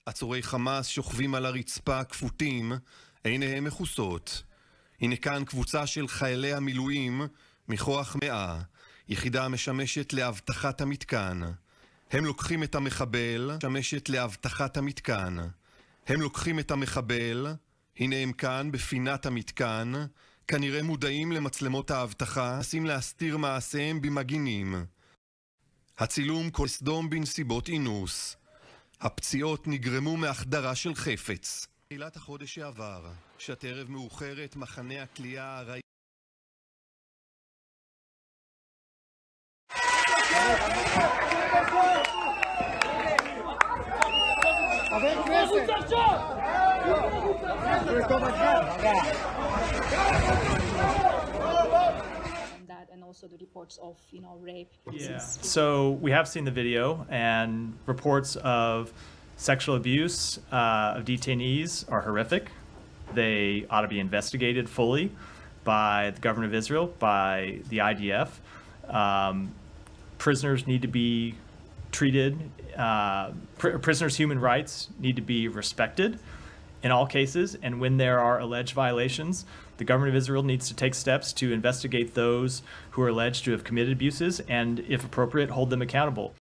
עצורי חמאס שוכבים על הרצפה כפותים, עיניהם מכוסות. הנה כאן קבוצה של חיילי המילואים מכוח 100, יחידה המשמשת להבטחת המתקן. הם לוקחים את המחבל, משמשת להבטחת המתקן. הם לוקחים את המחבל, הנה הם כאן בפינת המתקן, כנראה מודעים למצלמות האבטחה, מנסים להסתיר מעשיהם במגינים. הצילום כל סדום בנסיבות אינוס. הפציעות נגרמו מהחדרה של חפץ. תחילת החודש שעבר, שעת ערב מאוחרת, מחנה הכליאה הראי... And also the reports of, rape. Yeah. So we have seen the video, and reports of sexual abuse of detainees are horrific. They ought to be investigated fully by the government of Israel, by the IDF. Prisoners need to be treated, prisoners' human rights need to be respected in all cases, and when there are alleged violations, the government of Israel needs to take steps to investigate those who are alleged to have committed abuses and, if appropriate, hold them accountable.